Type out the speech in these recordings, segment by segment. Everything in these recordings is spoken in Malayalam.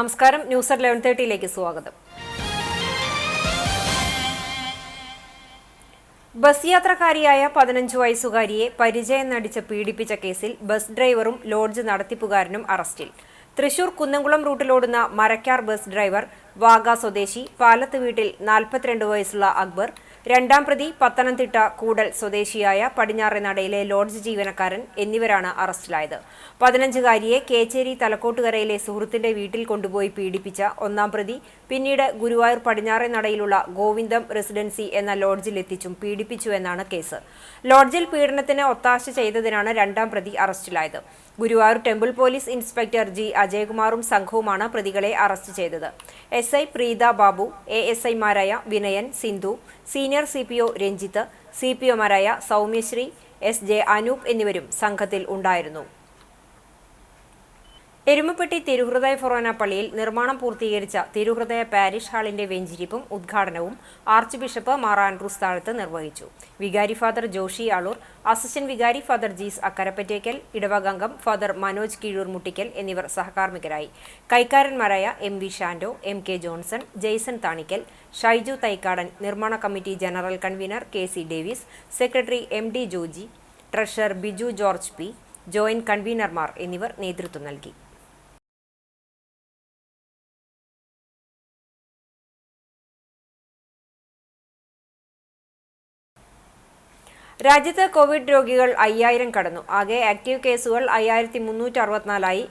നമസ്കാരം. ന്യൂസ് 11:30 സ്വാഗതം. ബസ് യാത്രക്കാരിയായ 15 വയസ്സുകാരിയെ പരിചയം നടിച്ച് പീഡിപ്പിച്ച കേസിൽ ബസ് ഡ്രൈവറും ലോഡ്ജ് നടത്തിപ്പുകാരനും അറസ്റ്റിൽ. തൃശൂർ കുന്നംകുളം റൂട്ടിലോടുന്ന മരക്കാർ ബസ് ഡ്രൈവർ, വാഗ സ്വദേശി പാലത്ത് വീട്ടിൽ 42 വയസ്സുള്ള അക്ബർ, രണ്ടാം പ്രതി പത്തനംതിട്ട കൂടൽ സ്വദേശിയായ പടിഞ്ഞാറേനടയിലെ ലോഡ്ജ് ജീവനക്കാരൻ എന്നിവരാണ് അറസ്റ്റിലായത്. 15-കാരിയെ കേച്ചേരി തലക്കോട്ടുകരയിലെ സുഹൃത്തിന്റെ വീട്ടിൽ കൊണ്ടുപോയി പീഡിപ്പിച്ച ഒന്നാം പ്രതി പിന്നീട് ഗുരുവായൂർ പടിഞ്ഞാറേനടയിലുള്ള ഗോവിന്ദം റെസിഡൻസി എന്ന ലോഡ്ജിലെത്തിച്ചും പീഡിപ്പിച്ചുവെന്നാണ് കേസ്. ലോഡ്ജിൽ പീഡനത്തിന് ഒത്താശ ചെയ്തതിനാണ് രണ്ടാം പ്രതി അറസ്റ്റിലായത്. Guruvayur temple police inspector G അജയകുമാറും സംഘവുമാണ് പ്രതികളെ അറസ്റ്റ് ചെയ്തത്. SI പ്രീത ബാബു, ASI-മാരായ വിനയൻ, സിന്ധു, സീനിയർ CPO രഞ്ജിത്ത്, CPO-മാരായ സൗമ്യശ്രീ, SJ അനൂപ് എന്നിവരും സംഘത്തിൽ ഉണ്ടായിരുന്നു. എരുമപ്പെട്ടി തിരുഹൃദയ ഫൊറോന പള്ളിയിൽ നിർമ്മാണം പൂർത്തീകരിച്ച തിരുഹൃദയ പാരിഷ് ഹാളിന്റെ വെഞ്ചിരിപ്പും ഉദ്ഘാടനവും arch bishop Mar Andrews Thazhath നിർവഹിച്ചു. വികാരി ഫാദർ ജോഷി ആളൂർ, അസിസ്റ്റന്റ് വികാരി ഫാദർ ജീസ് അക്കരപ്പറ്റേക്കൽ, ഇടവകംഗം ഫാദർ മനോജ് കീഴൂർ മുട്ടിക്കൽ എന്നിവർ സഹകാർമ്മികരായി. കൈക്കാരന്മാരായ MV Shando, MK Johnson, Jason Thanikkal, Shaiju Thaikkadan, നിർമ്മാണ committee general convener KC Davis, secretary MD Joji, treasurer Biju George P, joint കൺവീനർമാർ എന്നിവർ നേതൃത്വം നൽകി. രാജ്യത്ത് കോവിഡ് രോഗികൾ 5000 കടന്നു. ആകെ ആക്റ്റീവ് കേസുകൾ 5364ആയി.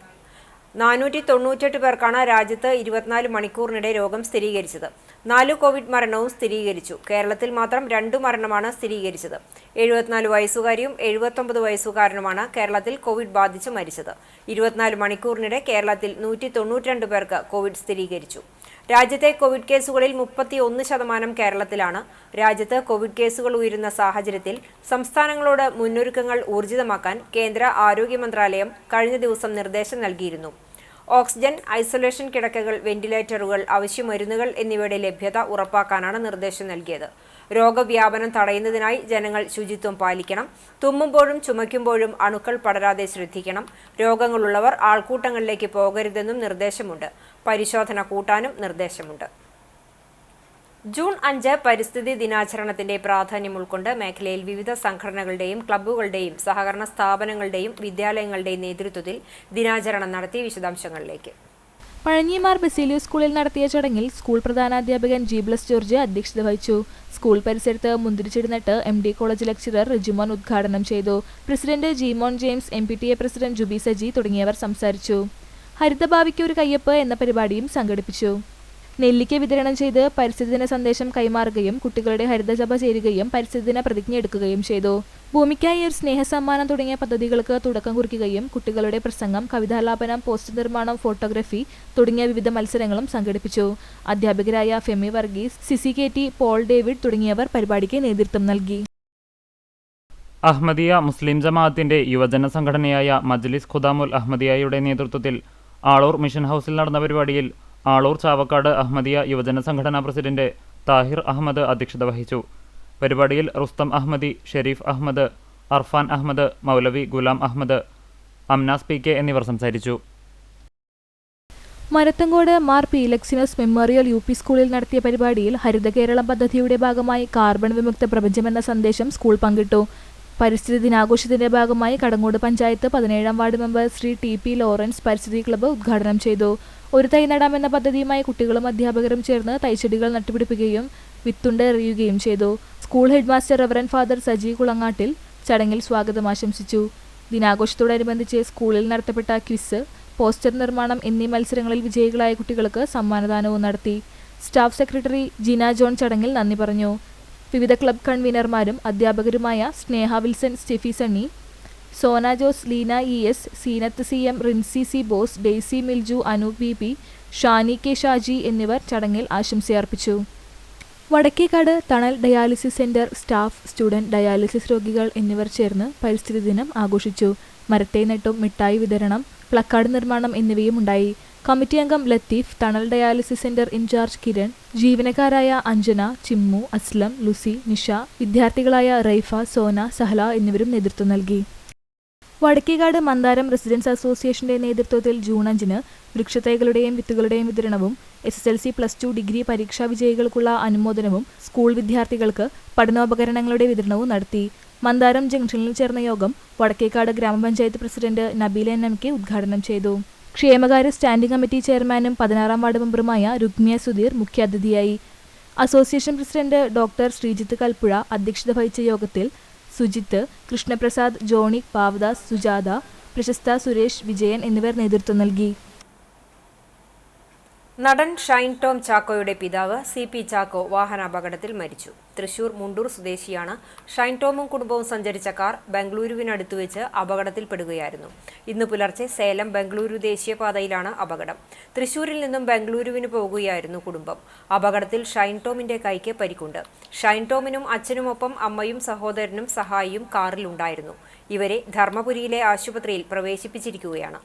498 പേർക്കാണ് രാജ്യത്ത് 24 മണിക്കൂറിനിടെ രോഗം സ്ഥിരീകരിച്ചത്. 4 കോവിഡ് മരണവും സ്ഥിരീകരിച്ചു. കേരളത്തിൽ മാത്രം 2 മരണമാണ് സ്ഥിരീകരിച്ചത്. 74 വയസ്സുകാരിയും 79 വയസ്സുകാരനുമാണ് കേരളത്തിൽ കോവിഡ് ബാധിച്ച് മരിച്ചത്. 24 മണിക്കൂറിനിടെ കേരളത്തിൽ 192 പേർക്ക് കോവിഡ് സ്ഥിരീകരിച്ചു. രാജ്യത്തെ കോവിഡ് കേസുകളിൽ 31% കേരളത്തിലാണ്. രാജ്യത്ത് കോവിഡ് കേസുകൾ ഉയരുന്ന സാഹചര്യത്തിൽ സംസ്ഥാനങ്ങളോട് മുന്നൊരുക്കങ്ങൾ ഊർജിതമാക്കാൻ കേന്ദ്ര ആരോഗ്യ മന്ത്രാലയം കഴിഞ്ഞ ദിവസം നിർദ്ദേശം നൽകിയിരുന്നു. ഓക്സിജൻ, ഐസൊലേഷൻ കിടക്കകൾ, വെന്റിലേറ്ററുകൾ, അവശ്യ മരുന്നുകൾ എന്നിവയുടെ ലഭ്യത ഉറപ്പാക്കാനാണ് നിർദ്ദേശം നൽകിയത്. രോഗവ്യാപനം തടയുന്നതിനായി ജനങ്ങൾ ശുചിത്വം പാലിക്കണം. തുമ്മുമ്പോഴും ചുമയ്ക്കുമ്പോഴും അണുക്കൾ പടരാതെ ശ്രദ്ധിക്കണം. രോഗങ്ങളുള്ളവർ ആൾക്കൂട്ടങ്ങളിലേക്ക് പോകരുതെന്നും നിർദ്ദേശമുണ്ട്. പരിശോധന കൂട്ടാനും നിർദ്ദേശമുണ്ട്. ജൂൺ 5 പരിസ്ഥിതി ദിനാചരണത്തിന്റെ പ്രാധാന്യം ഉൾക്കൊണ്ട് മേഖലയിൽ വിവിധ സംഘടനകളുടെയും ക്ലബ്ബുകളുടെയും സഹകരണ സ്ഥാപനങ്ങളുടെയും വിദ്യാലയങ്ങളുടെയും നേതൃത്വത്തിൽ ദിനാചരണം നടത്തി. വിശദാംശങ്ങളിലേക്ക്. പഴഞ്ഞിമാർ ബസേലിയോസ് സ്കൂളിൽ നടത്തിയ ചടങ്ങിൽ സ്കൂൾ പ്രധാനാധ്യാപകൻ G. ജോർജ് അധ്യക്ഷത വഹിച്ചു. സ്കൂൾ പരിസരത്ത് മുന്തിരിച്ചെടി നട്ട് MD കോളേജ് ലെക്ചറർ റിജിമോൻ ഉദ്ഘാടനം ചെയ്തു. President Jimon James, MPTA president Jubi Saji തുടങ്ങിയവർ സംസാരിച്ചു. ഹരിതഭാവിക്ക് ഒരു കയ്യൊപ്പ് എന്ന പരിപാടിയും സംഘടിപ്പിച്ചു. നെല്ലിക്ക വിതരണം ചെയ്ത് പരിസ്ഥിതി ദിന സന്ദേശം കൈമാറുകയും കുട്ടികളുടെ ഹരിതസഭ ചേരുകയും പരിസ്ഥിതി ദിന പ്രതിജ്ഞ എടുക്കുകയും ചെയ്തു. ഭൂമിക്കായി ഒരു സ്നേഹസമ്മാനം തുടങ്ങിയ പദ്ധതികൾക്ക് തുടക്കം കുറിക്കുകയും കുട്ടികളുടെ പ്രസംഗം, കവിതാലാപനം, പോസ്റ്റർ നിർമ്മാണം, ഫോട്ടോഗ്രാഫി തുടങ്ങിയ വിവിധ മത്സരങ്ങളും സംഘടിപ്പിച്ചു. അധ്യാപകരായ ഫെമി വർഗീസ്, സിസി KT, പോൾ ഡേവിഡ് തുടങ്ങിയവർ പരിപാടിക്ക് നേതൃത്വം നൽകി. അഹമ്മദിയ മുസ്ലിം ജമാഅത്തിന്റെ യുവജന സംഘടനയായ മജ്ലിസ് ഖുദാമുൽ അഹമ്മദിയയുടെ നേതൃത്വത്തിൽ ആളൂർ മിഷൻ ഹൗസിൽ നടന്ന പരിപാടിയിൽ ആളൂർ ചാവക്കാട് അഹമ്മദിയ യുവജന സംഘടനാ പ്രസിഡന്റ് താഹിർ അഹമ്മദ് അധ്യക്ഷത വഹിച്ചു. പരിപാടിയിൽ റുസ്തം അഹമ്മദി, ഷെരീഫ് അഹമ്മദ്, അർഫാൻ അഹമ്മദ്, മൗലവി ഗുലാം അഹമ്മദ്, അംനാസ് PK എന്നിവർ സംസാരിച്ചു. മരത്തങ്കോട് മാർ P. ലക്സിനസ് മെമ്മോറിയൽ UP സ്കൂളിൽ നടത്തിയ പരിപാടിയിൽ ഹരിത കേരളം പദ്ധതിയുടെ ഭാഗമായി കാർബൺ വിമുക്ത പ്രപഞ്ചമെന്ന സന്ദേശം സ്കൂൾ പങ്കിട്ടു. പരിസ്ഥിതി ദിനാഘോഷത്തിന്റെ ഭാഗമായി Kadangode panchayat 17-ാം ward member Shri TP Lawrence പരിസ്ഥിതി ക്ലബ്ബ് ഉദ്ഘാടനം ചെയ്തു. ഒരു തൈ നടാമെന്ന പദ്ധതിയുമായി കുട്ടികളും അധ്യാപകരും ചേർന്ന് തൈച്ചെടികൾ നട്ടുപിടിപ്പിക്കുകയും വിത്തുണ്ട് എറിയുകയും ചെയ്തു. School headmaster reverend father Saji Kulangattil ചടങ്ങിൽ സ്വാഗതം ആശംസിച്ചു. ദിനാഘോഷത്തോടനുബന്ധിച്ച് സ്കൂളിൽ നടത്തപ്പെട്ട ക്വിസ്, പോസ്റ്റർ നിർമ്മാണം എന്നീ മത്സരങ്ങളിൽ വിജയികളായ കുട്ടികൾക്ക് സമ്മാനദാനവും നടത്തി. സ്റ്റാഫ് സെക്രട്ടറി ജിന ജോൺ ചടങ്ങിൽ നന്ദി പറഞ്ഞു. വിവിധ ക്ലബ് കൺവീനർമാരും അധ്യാപകരുമായ Sneha Wilson, Steffi Sunny, Sona Jose, Leena ES, Seenath CM, Rinsy C. Bose, Daisy Milju, Anoop BP, Shani K. Shaji എന്നിവർ ചടങ്ങിൽ ആശംസയർപ്പിച്ചു. Vadakkekad Thanal dialysis centre staff, student, dialysis രോഗികൾ എന്നിവർ ചേർന്ന് പരിസ്ഥിതി ദിനം ആഘോഷിച്ചു. മരത്തൈ നട്ടും മിഠായി വിതരണം, പ്ലക്കാർഡ് നിർമ്മാണം എന്നിവയും ഉണ്ടായി. കമ്മിറ്റി അംഗം Latheef, Thanal dialysis centre in charge Kiran, ജീവനക്കാരായ അഞ്ജന, ചിമ്മു, അസ്ലം, ലുസി, നിഷ, വിദ്യാർത്ഥികളായ റൈഫ, സോന, സഹല എന്നിവരും നേതൃത്വം നൽകി. വടക്കേകാട് മന്ദാരം റെസിഡൻസ് അസോസിയേഷന്റെ നേതൃത്വത്തിൽ ജൂൺ 5-ന് വൃക്ഷത്തൈകളുടെയും വിത്തുകളുടെയും വിതരണവും SSLC +2 ഡിഗ്രി പരീക്ഷാ വിജയികൾക്കുള്ള അനുമോദനവും സ്കൂൾ വിദ്യാർത്ഥികൾക്ക് പഠനോപകരണങ്ങളുടെ വിതരണവും നടത്തി. മന്ദാരം ജംഗ്ഷനിൽ ചേർന്ന യോഗം വടക്കേകാട് ഗ്രാമപഞ്ചായത്ത് പ്രസിഡന്റ് നബീല NMK ഉദ്ഘാടനം ചെയ്തു. ക്ഷേമകാര്യ സ്റ്റാൻഡിംഗ് കമ്മിറ്റി ചെയർമാനും 16-ാം വാർഡ് മെമ്പറുമായ രുക്മിയ സുധീർ മുഖ്യാതിഥിയായി. അസോസിയേഷൻ പ്രസിഡന്റ് ഡോക്ടർ ശ്രീജിത്ത് കൽപ്പുഴ അധ്യക്ഷത വഹിച്ച യോഗത്തിൽ സുജിത്ത്, കൃഷ്ണപ്രസാദ്, ജോണി, പാവദാസ്, സുജാത, പ്രശസ്ത സുരേഷ്, വിജയൻ എന്നിവർ നേതൃത്വം നൽകി. നടൻ ഷൈൻ ടോം ചാക്കോയുടെ പിതാവ് CP ചാക്കോ വാഹനാപകടത്തിൽ മരിച്ചു. തൃശൂർ മുണ്ടൂർ സ്വദേശിയാണ്. ഷൈൻ ടോമും കുടുംബവും സഞ്ചരിച്ച കാർ ബംഗളൂരുവിനടുത്ത് വെച്ച് അപകടത്തിൽപ്പെടുകയായിരുന്നു. ഇന്ന് പുലർച്ചെ സേലം ബംഗളൂരു ദേശീയപാതയിലാണ് അപകടം. തൃശൂരിൽ നിന്നും ബംഗളൂരുവിന് പോകുകയായിരുന്നു കുടുംബം. അപകടത്തിൽ ഷൈൻ ടോമിന്റെ കൈക്ക് പരിക്കുണ്ട്. ഷൈൻ ടോമിനും അച്ഛനുമൊപ്പം അമ്മയും സഹോദരനും സഹായിയും കാറിലുണ്ടായിരുന്നു. ഇവരെ ധർമ്മപുരിയിലെ ആശുപത്രിയിൽ പ്രവേശിപ്പിച്ചിരിക്കുകയാണ്.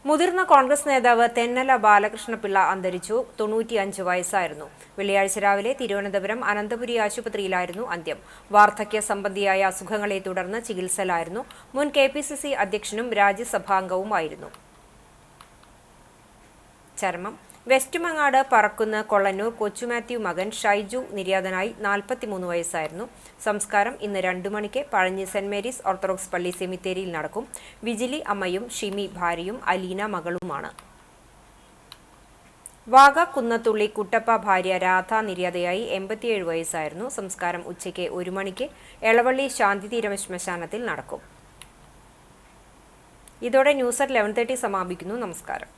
മുതിർന്ന കോൺഗ്രസ് നേതാവ് തെന്നല ബാലകൃഷ്ണപിള്ള അന്തരിച്ചു. 95 വയസ്സായിരുന്നു. വെള്ളിയാഴ്ച രാവിലെ തിരുവനന്തപുരം അനന്തപുരി ആശുപത്രിയിലായിരുന്നു അന്ത്യം. വാർദ്ധക്യ സംബന്ധിയായ അസുഖങ്ങളെ തുടർന്ന് ചികിത്സയിലായിരുന്നു. മുൻ KPCC അധ്യക്ഷനും രാജ്യസഭാംഗവുമായിരുന്നു. ചരമം. വെസ്റ്റുമങ്ങാട് പറക്കുന്ന് കൊള്ളന്നൂർ കൊച്ചുമാത്യു മകൻ ഷൈജു നിര്യാതനായി 43 വയസ്സായിരുന്നു. സംസ്കാരം ഇന്ന് 2 മണിക്ക് പഴഞ്ഞി സെന്റ് മേരീസ് ഓർത്തഡോക്സ് പള്ളി സെമിത്തേരിയിൽ നടക്കും. വിജിലി അമ്മയും ഷിമി ഭാര്യയും അലീന മകളുമാണ്. വാഗ കുന്നത്തുള്ളി കുട്ടപ്പ ഭാര്യ രാധ നിര്യാതയായി 87 വയസ്സായിരുന്നു. സംസ്കാരം ഉച്ചയ്ക്ക് 1 മണിക്ക് എളവള്ളി ശാന്തിതീരം ശ്മശാനത്തിൽ നടക്കും. ഇതോടെ ന്യൂസ് at 11:30 സമാപിക്കുന്നു. നമസ്കാരം.